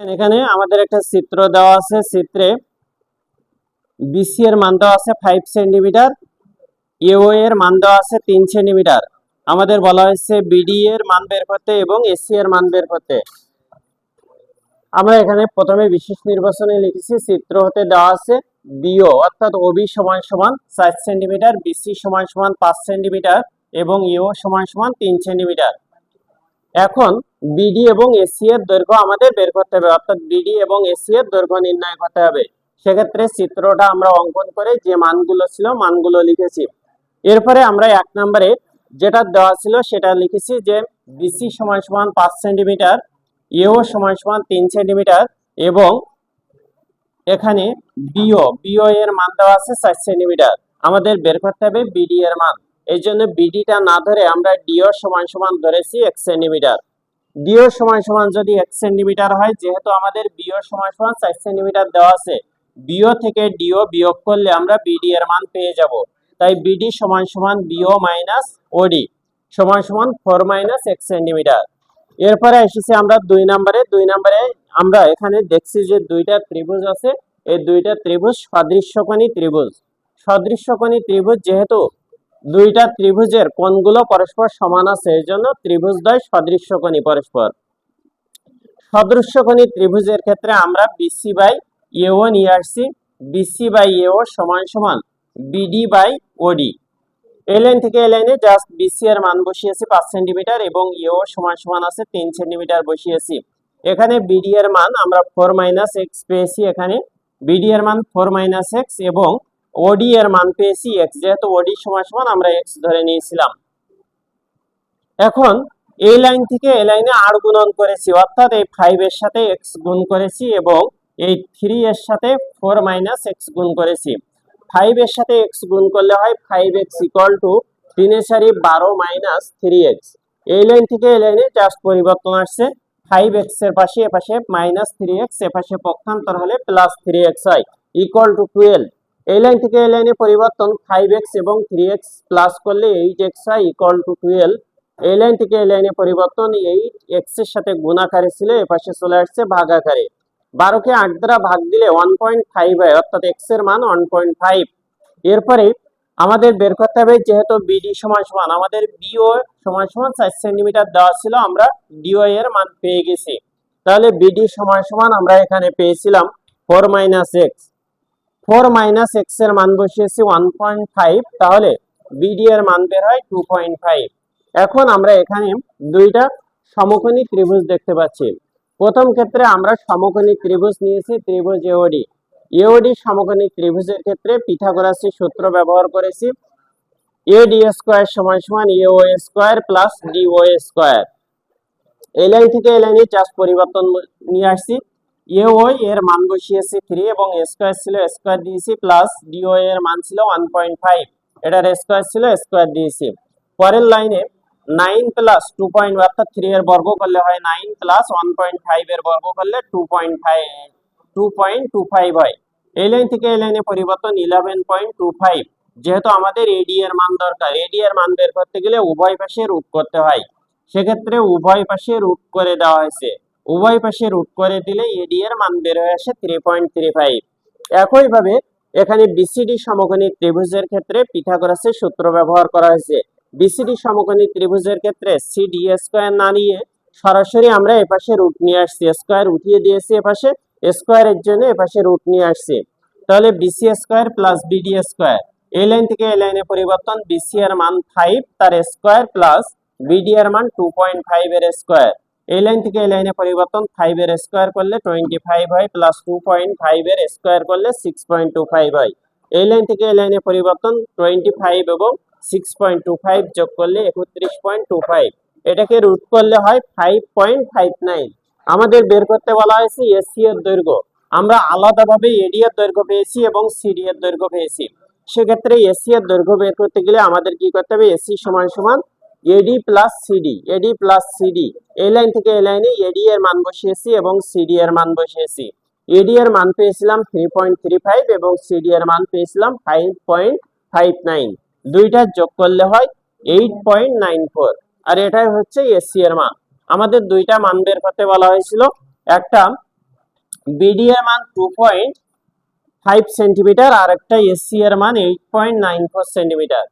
এখানে আমাদের একটা চিত্র দেওয়া আছে। চিত্রে বিসি এর মান দেওয়া আছে 5 সেন্টিমিটার, এও এর মান দেওয়া আছে 3 সেন্টিমিটার। আমাদের বলা হয়েছে বিডি এর মান বের করতে এবং এসি এর মান বের করতে। আমরা এখানে প্রথমে বিশেষ নির্বাচনে লিখেছি চিত্র হতে দেওয়া আছে বিও অর্থাৎ ওবি সমান সমান 4 সেন্টিমিটার, বিসি সমান সমান 5 সেন্টিমিটার এবং এও সমান সমান 3 সেন্টিমিটার। এখন বিডি এবং এসি এর দৈর্ঘ্য আমাদের বের করতে হবে, অর্থাৎ বিডি এবং এসি এর দৈর্ঘ্য নির্ণয় করতে হবে। সেক্ষেত্রে চিত্রটা আমরা অঙ্কন করে যে মানগুলো ছিল মানগুলো লিখেছি। এরপরে আমরা 1 নম্বরে যেটা দেওয়া ছিল সেটা লিখেছি যে বিসি সমান সমান 5 সেন্টিমিটার, এও সমান সমান 3 সেন্টিমিটার এবং এখানে বিও এর মান দেওয়া আছে 4 সেন্টিমিটার। আমাদের বের করতে হবে বিডি এর মান। এই জন্য বিডিটা না ধরে আমরা ডিও সমান সমান ধরেছি 1 সেন্টিমিটার। ডিও সমান সমান যদি 1 সেন্টিমিটার হয়, যেহেতু আমাদের বিও সমান সমান 4 সেন্টিমিটার দেওয়া আছে, বিও থেকে ডিও বিয়োগ করলে আমরা বিডি এর মান পেয়ে যাব। তাই বিডি সমান সমান বিও মাইনাস ওডি সমান সমান 4 মাইনাস 1 সেন্টিমিটার। এরপরে এসেছি আমরা 2 নম্বরে। 2 নম্বরে আমরা এখানে দেখছি যে দুইটা ত্রিভুজ আছে। এই দুইটা ত্রিভুজ সদৃশ্যকোণী ত্রিভুজ। সদৃশ্যকোণী ত্রিভুজ যেহেতু দুইটা ত্রিভুজের কোণগুলো পরস্পর সমান আছে, এজন্য ত্রিভুজদ্বয় সদৃশ্যকোণী পরস্পর। সদৃশ্যকোণী ত্রিভুজের ক্ষেত্রে আমরা বিসি বাই এও নিয়ে আসছি। বিসি বাই এও সমান সমান বিডি বাই ওডি। এই লাইন থেকে এই লাইনে জাস্ট বিসি এর মান বসিয়েছি 5 সেন্টিমিটার এবং এও সমান সমান আছে 3 সেন্টিমিটার বসিয়েছি। এখানে বিডি এর মান আমরা 4 মাইনাস এক্স পেয়েছি। এখানে বিডি এর মান 4 মাইনাস এক্স এবং ওডি এর মান পেয়েছি এক্স, যেহেতু ওডি সমান সমান আমরা এক্স ধরে নিয়েছিলাম। এখন এই লাইন থেকে এই লাইনে আর গুণন করেছি, অর্থাৎ এই 5 এর সাথে এক্স গুণ করেছি এবং এই 3 এর সাথে 4 মাইনাস এক্স গুণ করেছি। 5 এর সাথে এক্স গুণ করলে হয় 5x ইকুয়াল টু 3 এর 12 মাইনাস 3x। এই লাইন থেকে এই লাইনে জাস্ট পরিবর্তন আসছে। 5x এর পাশে এপাশে মাইনাস 3x, এপাশে পক্ষান্তর হলে প্লাস 3x হয় ইকুয়াল টু 12। এই লাইন থেকে এই লাইনে পরিবর্তন 5x এবং 3x প্লাস করলে 8x হয় ইকুয়াল টু 12। এই লাইন থেকে এই লাইনে পরিবর্তন 8x এর সাথে গুণ আকারে ছিল, এপাশে চলে আসছে ভাগ আকারে। 12 কে 8 দ্বারা ভাগ দিলে 1.5 হয়, অর্থাৎ x এর মান 1.5। এরপরে আমাদের বের করতে হবে, যেহেতু বিডি সমান সমান আমাদের বিও সমান সমান 4 সেন্টিমিটার দেওয়া ছিল, আমরা ডিও এর মান পেয়ে গেছি। তাহলে বিডি সমান সমান আমরা এখানে পেয়েছিলাম 4 মাইনাস এক্স। 4 মাইনাস এক্স এর মান বসিয়েছি 1.5, তাহলে বিডি এর মান বের হয় 2.5। এখন আমরা এখানে দুইটা সমকোণী ত্রিভুজ দেখতে পাচ্ছি। প্রথম ক্ষেত্রে আমরা সমকোণী ত্রিভুজ নিয়েছি, ত্রিভুজ এওডি। এওডি সমকোণী ত্রিভুজের ক্ষেত্রে পিথাগোরাসের সূত্র ব্যবহার করেছি। এডি স্কয়ার সমান সমান এও স্কয়ার প্লাস ডিও স্কয়ার। এই লাইন থেকে এই লাইনে জাস্ট পরিবর্তন নিয়ে আসছি। এও এর মান বসিয়েছি 3 এবং স্কয়ার ছিল স্কয়ার দিয়েছি, প্লাস ডিও এর মান ছিল 1.5, এটার স্কয়ার ছিল স্কয়ার দিয়েছি। পরের লাইনে 9 প্লাস 2. অর্থাৎ 3 এর বর্গ করলে হয় 9 প্লাস 1.5 এর বর্গ করলে 2.25 হয়। এই লাইন থেকে এই লাইনে পরিবর্তন 11.25। যেহেতু আমাদের এডি এর মান দরকার, এডি এর মান বের করতে গেলে উভয় পাশে রুট করতে হয়, সেক্ষেত্রে উভয় পাশে রুট করে দেওয়া হয়েছে। উভয় পাশে রুট করে দিলে এডি এর মান বের হয়ে আসে 3.35। একইভাবে এখানে বিসিডি সমকোণী ত্রিভুজের ক্ষেত্রে পিথাগোরাসের সূত্র ব্যবহার করা হয়েছে। বিসিডি সমকোণী ত্রিভুজের ক্ষেত্রে সিডি স্কয়ার না নিয়ে সরাসরি আমরা এপাশে রুট নিয়ে আসছি, স্কয়ার উঠিয়ে দিয়েছি এপাশে, স্কয়ারের জন্য এপাশে রুট নিয়ে আসছি। তাহলে BC square plus BD square. এই লাইন থেকে এই লাইনে পরিবর্তন, বিসি এর মান 5 তার স্কয়ার প্লাস বিডি এর মান 2.5 এর স্কয়ার। এই লাইন থেকে এই লাইনে পরিবর্তন 5 এর স্কয়ার করলে 25 হয়, প্লাস 2.5 এর স্কয়ার করলে 6.25 হয়। এই লাইন থেকে এই লাইনে পরিবর্তন 25 এবং 6.25 যোগ করলে 31.25। এটাকে রুট করলে হয় 5.59। আমাদের বের করতে বলা হয়েছে এসি এর দৈর্ঘ্য। আমরা আলাদাভাবে এডি এর দৈর্ঘ্য পেয়েছি এবং সিডি এর দৈর্ঘ্য পেয়েছি। সেক্ষেত্রে এসি এর দৈর্ঘ্য বের করতে গেলে আমাদের কি করতে হবে, এসি সমান সমান এডি প্লাস সিডি। এডি প্লাস সিডি, এই লাইন থেকে এই লাইনে এডি এর মান বসিয়েছি এবং সিডি এর মান বসিয়েছি। এডি এর মান পেয়েছিলাম 3.35 এবং সিডি এর মান পেয়েছিলাম 5.59। দুইটা যোগ করলে হয় 8.94, আর এটাই হচ্ছে এসি এর মান। আমাদের দুইটা মান বের করতে বলা হয়েছিল, একটা বিডি এর মান 2.5 সেন্টিমিটার আর একটা এসসি এর মান 8.94 সেন্টিমিটার।